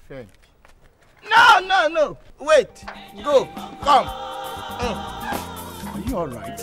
friend. No. Wait. Go. Come. Are you alright?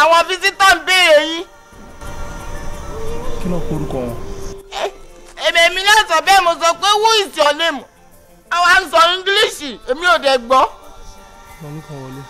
Àwọn visitor ń béèrè yín. Kí ló korúkọ wọn? Èmi náà sọ bẹ́ẹ̀ mo sọ pé who is your name? Àwọn ń sọ English, èmi ò dẹ̀ gbọ́. Mo ní kan wọlé.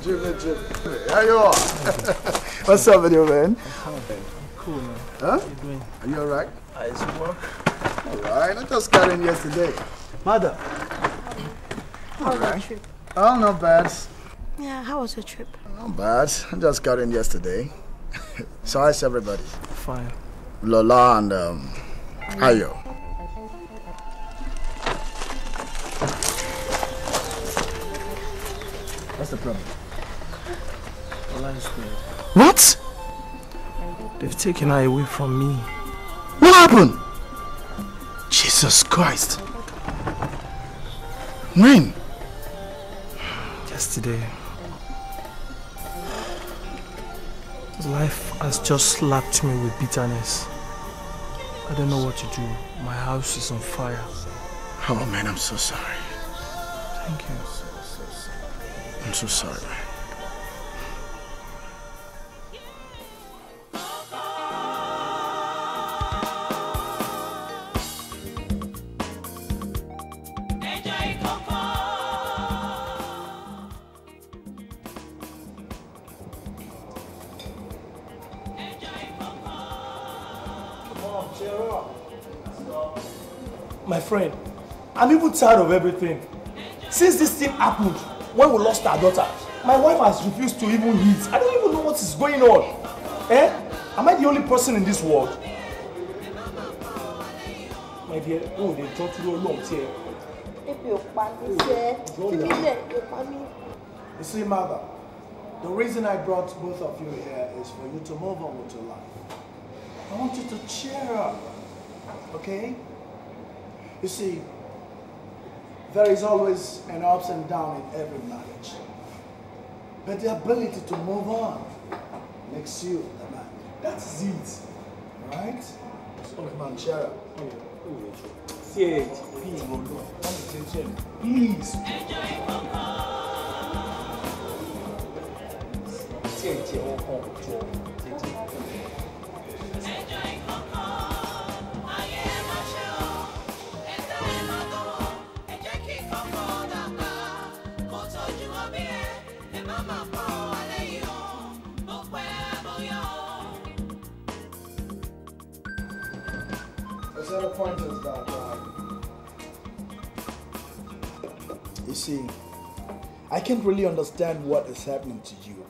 Jimmy. How you are? What's up with you, man? Cool, man. Huh? How you doing? Are you alright? It's work. Alright, I just got in yesterday. Mother. How was your trip? Oh, not bad. Yeah, how was your trip? Not bad. I just got in yesterday. So how's everybody? Fine. Lola and Ayo. What's the problem? Lola is dead. What? They've taken her away from me. What happened? Jesus Christ. When? Yesterday. Life has just slapped me with bitterness. I don't know what to do. My house is on fire. Oh man, I'm so sorry. Thank you. I'm so sorry, man. My friend, I'm even tired of everything. Since this thing happened, when we lost our daughter, my wife has refused to even eat. I don't even know what is going on. Eh? Am I the only person in this world? My dear, oh, they don't throw long here. You see, mother, the reason I brought both of you here is for you to move on with your life. I want you to cheer up, okay? You see, there is always an ups and downs in every marriage. But the ability to move on makes you the man. That's it, right? So, man, cheer up. Please. There's other pointers that you see, I can't really understand what is happening to you.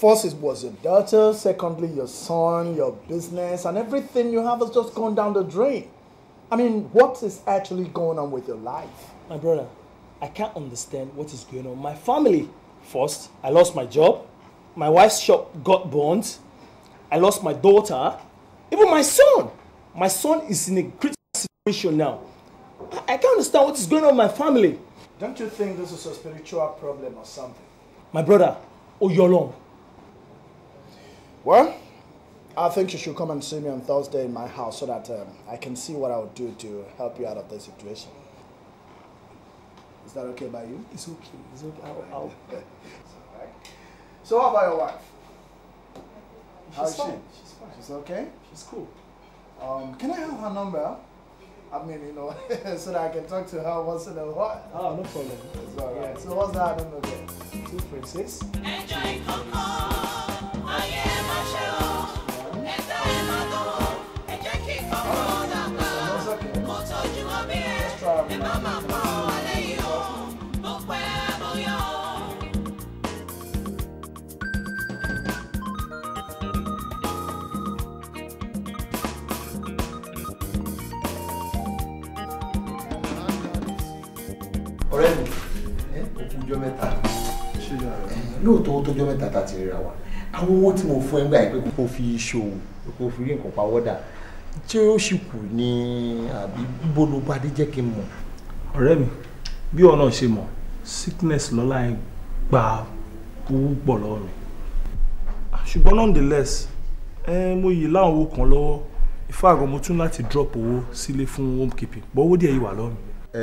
First, it was your daughter. Secondly, your son, your business, and everything you have has just gone down the drain. I mean, what is actually going on with your life? My brother, I can't understand what is going on. My family, first, I lost my job. My wife's shop got burnt. I lost my daughter. Even my son. My son is in a critical situation now. I can't understand what is going on in my family. Don't you think this is a spiritual problem or something? My brother, Olorun. Well, I think you should come and see me on Thursday in my house so that I can see what I would do to help you out of this situation. Is that okay by you? It's okay. It's okay. So how about your wife? How is She's she? fine. She's fine. She's okay? She's cool. Can I have her number? I mean, so that I can talk to her once in a while. Oh, no problem. It's all right. So what's that number again? 236. Enjoy kosoko, ayé má ṣe o, ẹ̀dá ẹ̀ má dùn, ẹ jẹ́ kí kókó dàgbà, mo tọ́jú ọbí ẹ má má pọ̀ wálé yìí o, mo pẹ́ mo yọ. Ọ̀rẹ́ mi, òkú ọjọ́ mẹ́ta. Lóòótọ́ ó tọ́jọ́ mẹ́ta tá ti ríra wa. Àwọn owó tí mo fún ẹ gbà pé kò fi ṣòwò, kò fi rí nǹkan pawọ́dà. Ṣé ó ṣì kù ní àbí bó ló bá dé jẹ́ kí n mọ̀? Ọ̀rẹ́ mi, bí ọ̀nà ṣe mọ̀, sickness lọ́la ẹ̀ gba owó pọ̀ lọ́wọ́ mi. Ṣùgbọ́n nonetheless, mo yìí láwọn owó kan lọ́wọ́. Ìfáàgọ́ mo tún láti drop owó sílé fún homekeeping. Bọ́ owó díẹ̀ yìí wà lọ́wọ́ mi.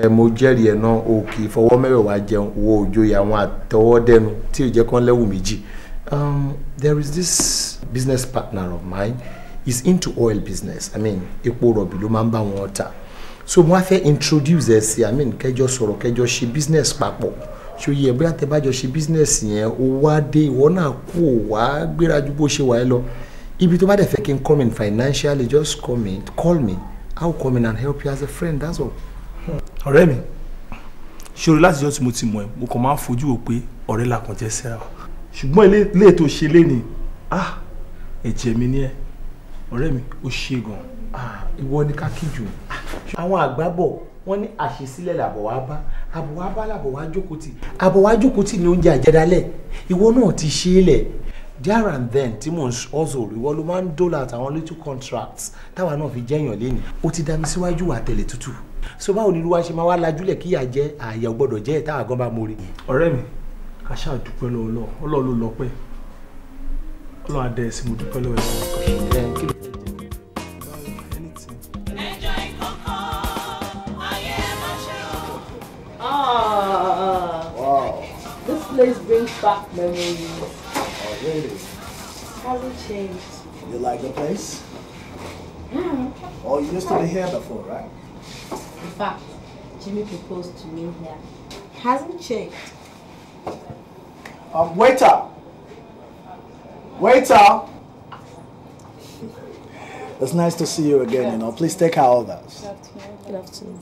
Mo jẹ́rìí ẹ̀ náà o kì í fọwọ́ mẹ́wẹ̀ẹ̀wá jẹun owó òjòyè àwọn àtọwọ́dẹ́nu tí ò jẹ́ kán lẹ́wù méjì. There is this business partner of mine. He's into oil business. I mean, epo rọ̀bì ló máa ń bá wọn tà. So mo wá fẹ́ introduce ẹ sí, I mean, kẹjọ sọ̀rọ̀ kẹjọ ṣe business papọ̀. Ṣó yẹ bóyá tẹ bá jọ ṣe business yẹn ó wá dé ìwọ náà kú ò wá gbéra ju bó ṣe wà ẹ lọ. Ibi tó bá dẹ̀ fẹ́ kí n come in financially, just call me. I'll come in and help you as a friend, that's all. Ọ̀rẹ́ mi, ṣòro láti jọ́ tí mo ti mọ̀ ẹ́, mo kàn máa ń fojú wò pé ọ̀rẹ́ la kàn jẹ́ síra wa. Ṣùgbọ́n ilé tó ṣe lé ni, ẹ̀jẹ̀ mi ni ẹ́. Ọ̀rẹ́ mi, ó ṣe gan. Ìwọ ni ká kíjù. Àwọn àgbà bọ̀ wọ́n ní àṣesílẹ̀ làbọ̀ wá bá, àbọ̀ wá bá làbọ̀ wá jókòó tì. Àbọ̀ wá jókòó tì ní oúnjẹ àjẹdálẹ̀. Ìwọ náà ti ṣe é lẹ̀. There and then tí mò ń hustle, ìwọ ló máa ń dole out àwọn little contracts táwa náà fi jẹ́yàn léni. Ó ti dá mi síwájú wà tẹ̀lé tútù. So báwo ni irú wa ṣe máa wá lajúlẹ̀ kí ìyà jẹ́ àyà ò gbọ́dọ̀ jẹ́ ìta àgọ́ bá mórí. Ọ̀rẹ́ mi, ká ṣáà dúpẹ́ lọ́wọ́ Ọlọ́run ló lọ́pẹ́. Ọlọ́run adé ẹ̀sìn mo dúpẹ́ lọ́wọ́ ẹ̀. Wow. This place brings back memories. Oh, really? Hasn't changed. You like the place? Oh, you used to be here before, right? In fact, Jimmy proposed to me here. Hasn't changed. Waiter! Waiter! It's nice to see you again, Please take our orders. Good afternoon.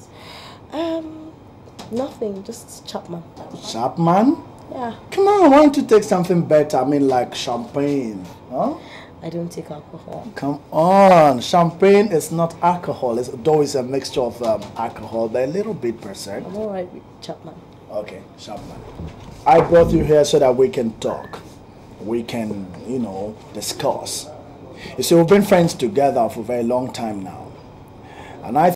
Nothing, just Chapman. Chapman? Yeah. Come on, why don't you take something better? I mean, like champagne, huh? I don't take alcohol. Come on, champagne is not alcohol. Though it's a mixture of alcohol, but a little bit percent. I'm alright with Chapman. Okay, Chapman. I brought you here so that we can talk. We can, discuss. You see, we've been friends together for a very long time now. And I